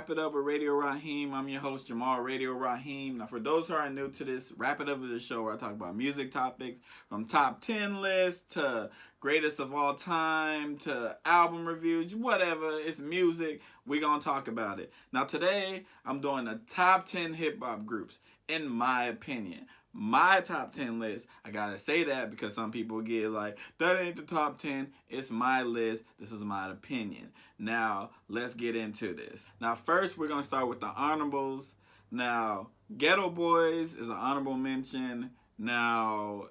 Wrap It Up with Radio Raheem. I'm your host, Jamal, Radio Raheem. Now, for those who are new to this, Wrap It Up is a show where I talk about music topics from top 10 lists to greatest of all time to album reviews, whatever. It's music. We're going to talk about it. Now, today, I'm doing the top 10 hip-hop groups, in my opinion. My top 10 list. I gotta say that because some people get like, that ain't the top 10. It's my list. This is my opinion. Now, let's get into this. Now, first, we're gonna start with the honorables. Now, Ghetto Boys is an honorable mention. Now,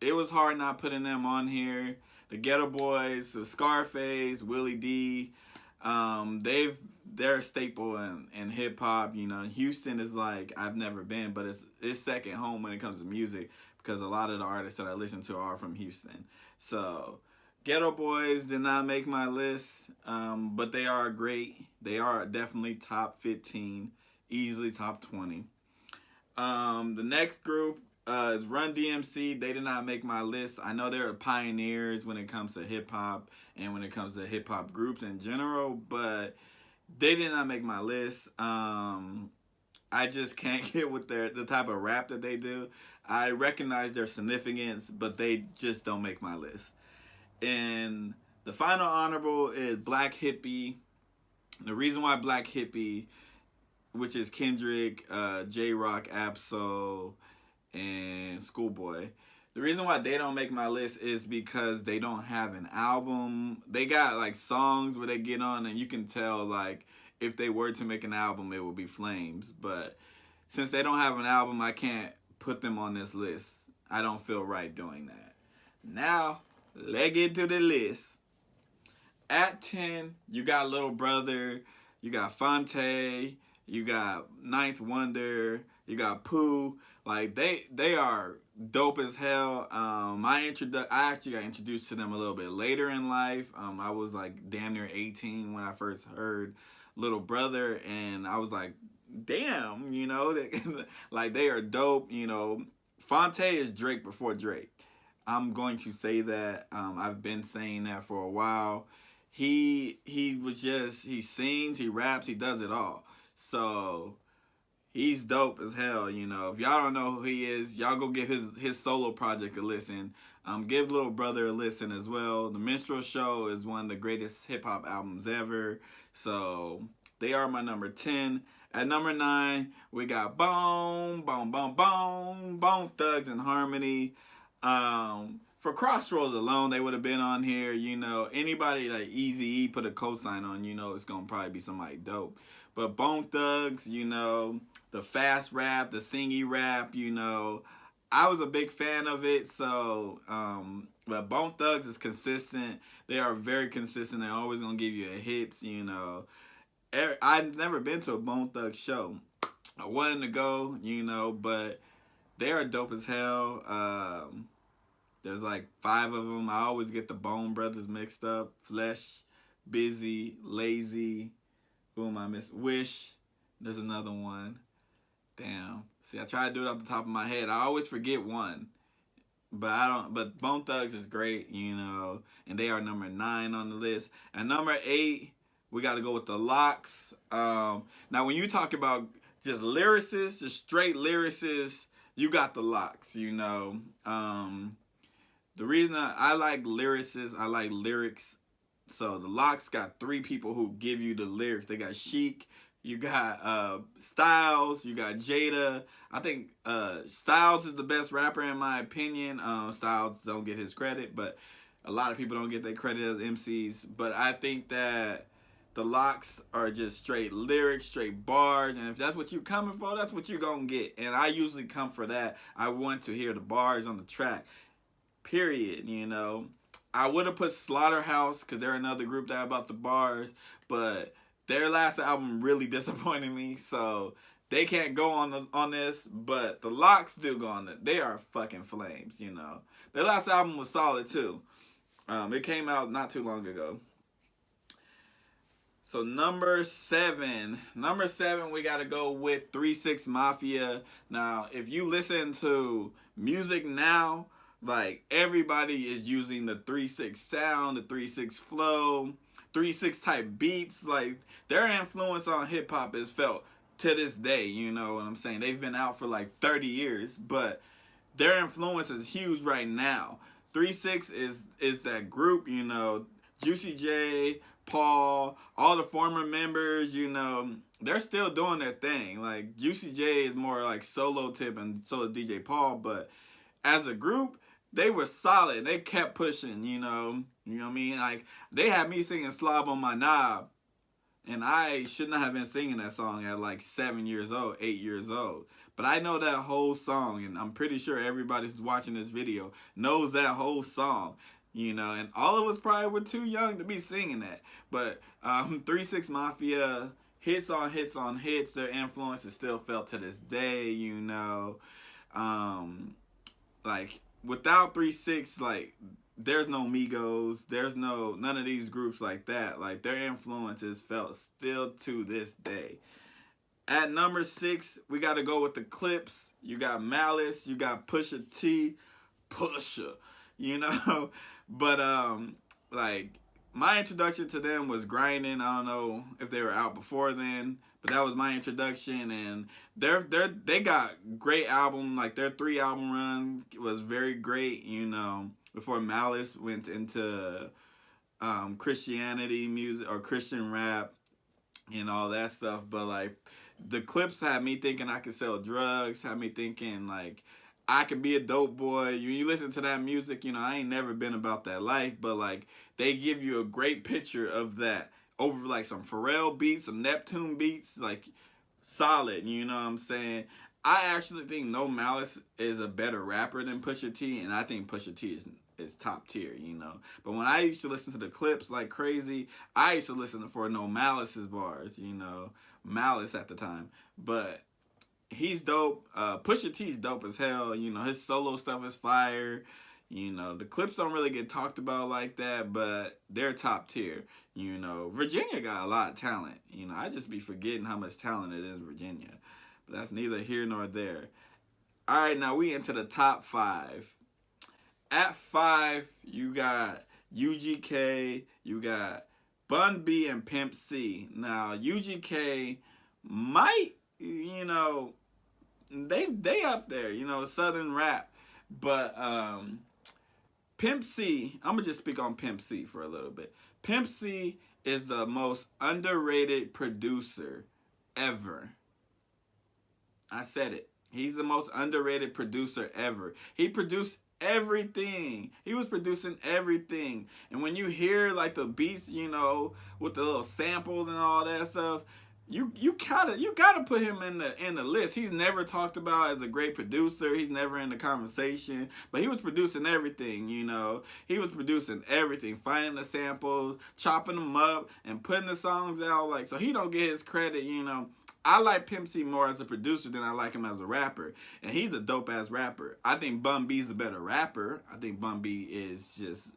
it was hard not putting them on here. The Ghetto Boys, so Scarface, Willie D, they're a staple in hip hop. You know, Houston is like, I've never been, but it's second home when it comes to music because a lot of the artists that I listen to are from Houston. So Ghetto Boys did not make my list, but they are great. They are definitely top 15, easily top 20. The next group is Run DMC. They did not make my list. I know they're pioneers when it comes to hip hop and when it comes to hip hop groups in general, but they did not make my list. I just can't get with the type of rap that they do. I recognize their significance, but they just don't make my list. And the final honorable is Black Hippie. The reason why Black Hippie, which is Kendrick, J-Rock, Absol, and Schoolboy. The reason why they don't make my list is because they don't have an album. They got like songs where they get on and you can tell like if they were to make an album it would be flames. But since they don't have an album, I can't put them on this list. I don't feel right doing that. Now, let's get to the list. At 10, you got Little Brother, you got Fonte, you got Ninth Wonder, you got Pooh. Like they are dope as hell. I actually got introduced to them a little bit later in life. I was like damn near 18 when I first heard Little Brother, and I was like, damn, you know, like they are dope. You know, Fonte is Drake before Drake. I'm going to say that. I've been saying that for a while. He sings, he raps, he does it all. So he's dope as hell, you know. If y'all don't know who he is, y'all go give his solo project a listen. Give Little Brother a listen as well. The Minstrel Show is one of the greatest hip-hop albums ever. So they are my number 10. At number 9, we got Bone Thugs and Harmony. For Crossroads alone, they would have been on here. You know, anybody like Eazy-E put a cosign on, you know, it's going to probably be somebody dope. But Bone Thugs, you know, the fast rap, the singy rap, you know, I was a big fan of it. So, but Bone Thugs is consistent. They are very consistent. They're always going to give you a hits, you know. I've never been to a Bone Thugs show. I wanted to go, you know, but they are dope as hell. There's like 5 of them. I always get the Bone Brothers mixed up. Flesh, Busy, Lazy. Who am I missing? Wish. There's another one. Damn. See, I try to do it off the top of my head. I always forget one. But Bone Thugs is great, you know. And they are number 9 on the list. And number 8, we got to go with the Locks. Now, when you talk about just lyricists, just straight lyricists, you got the Locks, you know. The reason I like lyricists, I like lyrics. So the Locks got 3 people who give you the lyrics. They got Chic, you got Styles, you got Jada. I think Styles is the best rapper in my opinion. Styles don't get his credit, but a lot of people don't get their credit as MCs. But I think that the Locks are just straight lyrics, straight bars, and if that's what you're coming for, that's what you're gonna get. And I usually come for that. I want to hear the bars on the track. Period, you know. I would have put Slaughterhouse because they're another group that about the bars, but their last album really disappointed me, so they can't go on this. But the Locks do go on it. They are fucking flames, you know. Their last album was solid too. It came out not too long ago. So number 7, we gotta go with 3-6 Mafia. Now, if you listen to music now, like everybody is using the 3-6 sound, the 3-6 flow. 3-6 type beats. Like, their influence on hip hop is felt to this day, you know what I'm saying? They've been out for like 30 years, but their influence is huge right now. 3-6 is that group, you know, Juicy J, Paul, all the former members, you know, they're still doing their thing. Like, Juicy J is more like solo tip, and so is DJ Paul, but as a group, they were solid. They kept pushing, you know what I mean? Like, they had me singing Slob on My Knob, and I should not have been singing that song at like 7 years old, 8 years old. But I know that whole song, and I'm pretty sure everybody who's watching this video knows that whole song, you know, and all of us probably were too young to be singing that. But 3-6 Mafia, hits on hits on hits, their influence is still felt to this day, you know. Like, without 3-6, like, there's no Migos, there's none of these groups like that. Like, their influence is felt still to this day. At number 6, we got to go with the Clipse. You got Malice, you got Pusha T, you know. But like, my introduction to them was Grinding. I don't know if they were out before then, but that was my introduction. And they got great album. Like, their 3 album run was very great, you know, before Malice went into Christianity music or Christian rap and all that stuff. But like, the Clipse had me thinking I could sell drugs, had me thinking like I could be a dope boy. You listen to that music, you know, I ain't never been about that life, but like, they give you a great picture of that over like some Pharrell beats, some Neptune beats, like, solid, you know what I'm saying? I actually think No Malice is a better rapper than Pusha T, and I think Pusha T is top tier, you know. But when I used to listen to the Clipse like crazy, I used to listen for No Malice's bars, you know. Malice at the time. But he's dope. Pusha T's dope as hell, you know. His solo stuff is fire. You know, the Clipse don't really get talked about like that, but they're top tier, you know. Virginia got a lot of talent, you know. I just be forgetting how much talent it is in Virginia. But that's neither here nor there. All right, now we into the top 5. At 5, you got UGK, you got Bun B and Pimp C. Now, UGK might, you know, they up there, you know, Southern rap. But Pimp C, I'm going to just speak on Pimp C for a little bit. Pimp C is the most underrated producer ever. I said it. He's the most underrated producer ever. He produced everything. He was producing everything. And when you hear like the beats, you know, with the little samples and all that stuff, you gotta put him in the list. He's never talked about as a great producer. He's never in the conversation, but he was producing everything, you know. He was producing everything, finding the samples, chopping them up, and putting the songs out. Like, so he don't get his credit, you know. I like Pimp C more as a producer than I like him as a rapper. And he's a dope-ass rapper. I think Bun B's a better rapper. I think Bun B is just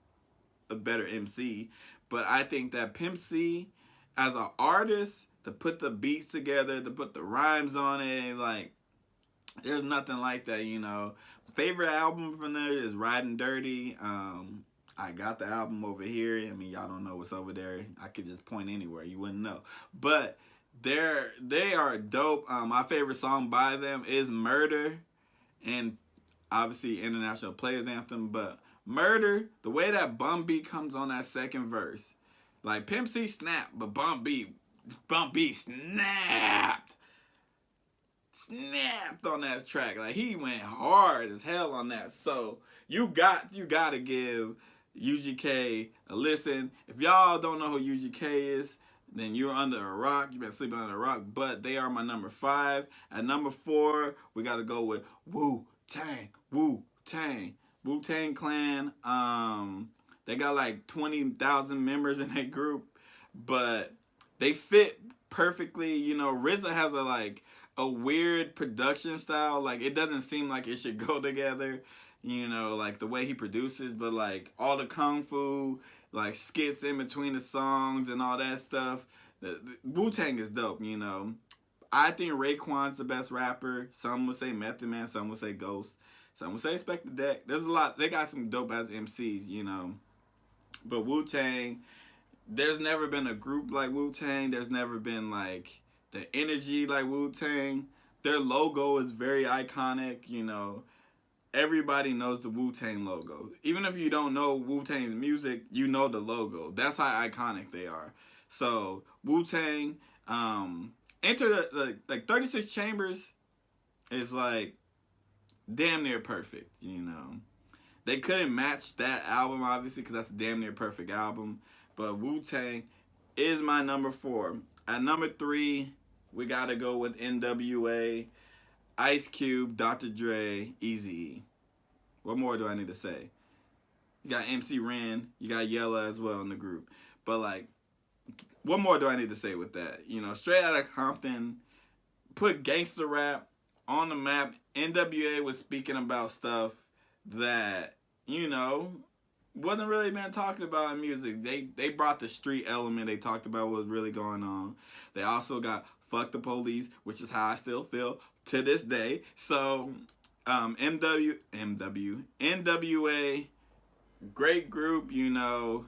a better MC. But I think that Pimp C, as an artist, to put the beats together, to put the rhymes on it, like, there's nothing like that, you know. Favorite album from there is Riding Dirty. I got the album over here. I mean, y'all don't know what's over there. I could just point anywhere. You wouldn't know. But they are dope. My favorite song by them is Murder, and obviously International Players Anthem. But Murder, the way that Bun B comes on that second verse, like, Pimp C snapped, but Bun B snapped on that track. Like, he went hard as hell on that. So you gotta give UGK a listen. If y'all don't know who UGK is, then you're under a rock. You've been sleeping under a rock. But they are my number 5. At number 4, we got to go with WooTang. WooTang Clan. They got like 20,000 members in that group. But they fit perfectly. You know, RZA has a weird production style. Like, it doesn't seem like it should go together. You know, like the way he produces. But like all the kung fu, like skits in between the songs and all that stuff. The WooTang is dope, you know. I think Raekwon's the best rapper. Some would say Method Man, some would say Ghost. Some would say Spectre Deck. There's a lot. They got some dope ass MCs, you know. But WooTang, there's never been a group like WooTang. There's never been like the energy like WooTang. Their logo is very iconic. You know, everybody knows the WooTang logo. Even if you don't know WooTang's music, you know the logo. That's how iconic they are. So WooTang, enter the like 36 Chambers is like damn near perfect. You know, they couldn't match that album obviously because that's a damn near perfect album. But WooTang is my number 4. At number 3, we gotta go with NWA, Ice Cube, Dr. Dre, Eazy-E. What more do I need to say? You got MC Ren, you got Yella as well in the group. But like, what more do I need to say with that? You know, straight out of Compton, put gangster rap on the map. NWA was speaking about stuff that, you know, wasn't really been talked about in music. They brought the street element. They talked about what was really going on. They also got Fuck the Police, which is how I still feel to this day. So NWA, great group, you know.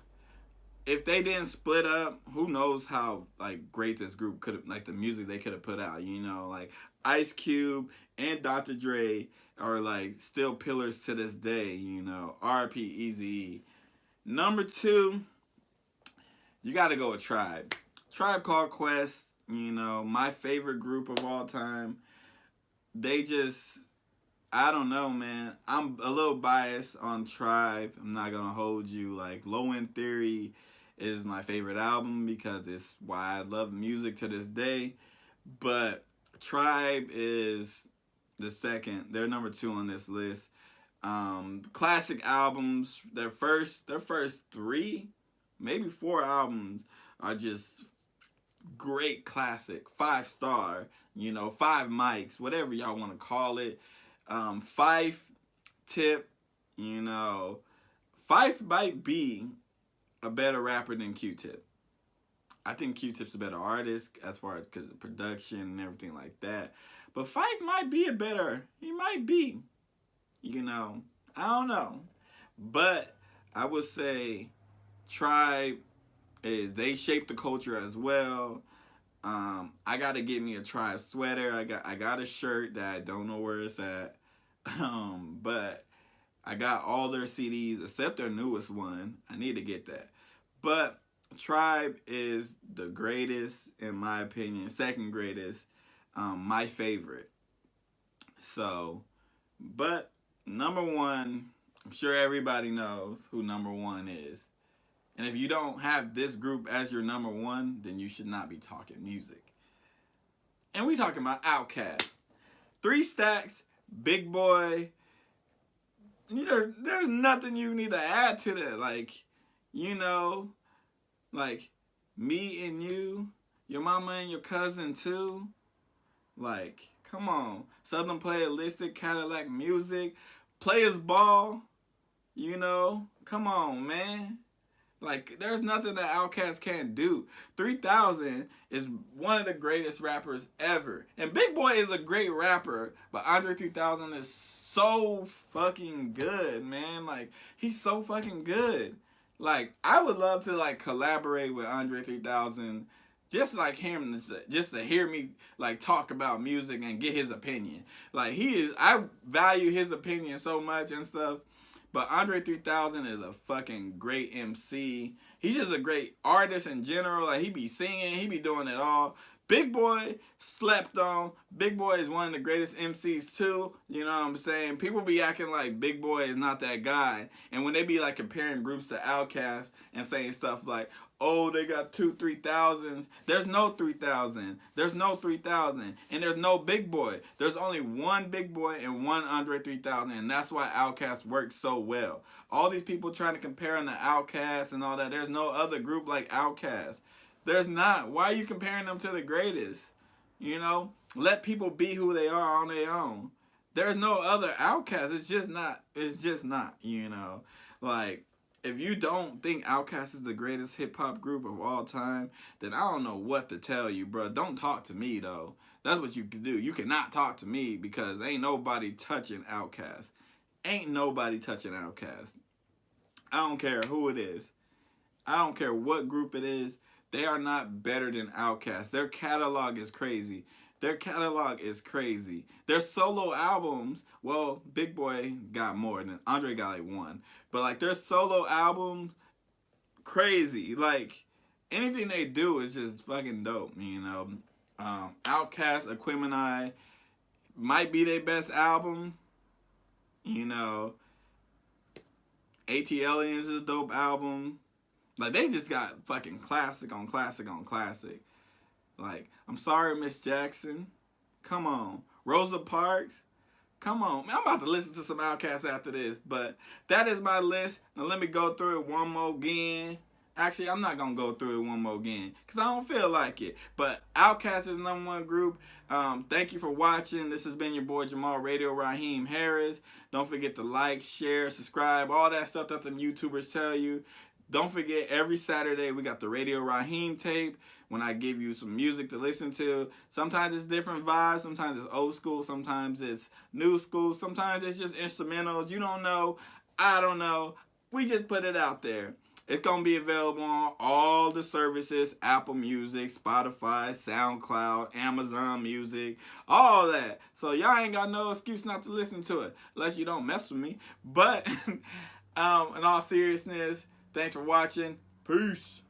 If they didn't split up, who knows how like great this group could have, like the music they could have put out, you know. Like Ice Cube and Dr. Dre are like still pillars to this day, you know. R.I.P. Eazy-E. Number 2, you gotta go with Tribe. Tribe Called Quest, you know, my favorite group of all time. They just, I don't know, man. I'm a little biased on Tribe. I'm not gonna hold you. Like, Low End Theory is my favorite album because it's why I love music to this day. But Tribe is the second. They're number 2 on this list. Classic albums. Their first 3, maybe 4 albums are just great classic. 5-star, you know, 5 mics, whatever y'all want to call it. Phife, Tip, you know, Phife might be a better rapper than Q-Tip. I think Q-Tip's a better artist as far as cause of production and everything like that. But Phife might be he might be, you know, I don't know. But I would say Tribe they shaped the culture as well. I gotta get me a Tribe sweater. I got a shirt that I don't know where it's at. But I got all their CDs except their newest one. I need to get that. But Tribe is the greatest in my opinion, second greatest, my favorite. So, but number 1, I'm sure everybody knows who number 1 is. And if you don't have this group as your number 1, then you should not be talking music. And we talking about Outkast. 3 Stacks, Big Boy. There's nothing you need to add to that. Like, you know, like me and you, your mama and your cousin too. Like, come on. Southern Playalistic, Cadillac Music, Players Ball. You know, come on, man. Like, there's nothing that Outkast can't do. 3000 is one of the greatest rappers ever. And Big Boy is a great rapper, but Andre 3000 is so fucking good, man. Like, he's so fucking good. Like, I would love to, like, collaborate with Andre 3000, just like him, just to hear me, like, talk about music and get his opinion. Like, I value his opinion so much and stuff. But Andre 3000 is a fucking great MC. He's just a great artist in general. Like, he be singing, he be doing it all. Big Boy, slept on. Big Boy is one of the greatest MCs too. You know what I'm saying? People be acting like Big Boy is not that guy. And when they be like comparing groups to Outkast and saying stuff like, oh, they got 2 3000s. There's no 3000. There's no 3000. And there's no Big Boy. There's only one Big Boy and one Andre 3000. And that's why Outkast works so well. All these people trying to compare them to Outkast and all that. There's no other group like Outkast. There's not. Why are you comparing them to the greatest? You know? Let people be who they are on their own. There's no other Outkast. It's just not, you know? Like, if you don't think Outkast is the greatest hip-hop group of all time, then I don't know what to tell you, bro. Don't talk to me, though. That's what you can do. You cannot talk to me because ain't nobody touching Outkast. Ain't nobody touching Outkast. I don't care who it is. I don't care what group it is. They are not better than Outkast. Their catalog is crazy. Their catalog is crazy. Their solo albums, well, Big Boy got more than Andre got like one. But like their solo albums, crazy. Like anything they do is just fucking dope, you know. Outkast, Aquemini might be their best album. You know, ATLiens is a dope album. Like they just got fucking classic on classic on classic. Like, I'm sorry, Miss Jackson. Come on. Rosa Parks. Come on. Man, I'm about to listen to some Outkast after this, but that is my list. Now let me go through it one more again. Actually, I'm not going to go through it one more again because I don't feel like it. But Outkast is the #1 group. Thank you for watching. This has been your boy Jamal, Radio Raheem Harris. Don't forget to like, share, subscribe, all that stuff that the YouTubers tell you. Don't forget, every Saturday we got the Radio Raheem tape when I give you some music to listen to. Sometimes it's different vibes. Sometimes it's old school. Sometimes it's new school. Sometimes it's just instrumentals. You don't know. I don't know. We just put it out there. It's going to be available on all the services, Apple Music, Spotify, SoundCloud, Amazon Music, all that. So y'all ain't got no excuse not to listen to it, unless you don't mess with me. But in all seriousness, thanks for watching. Peace.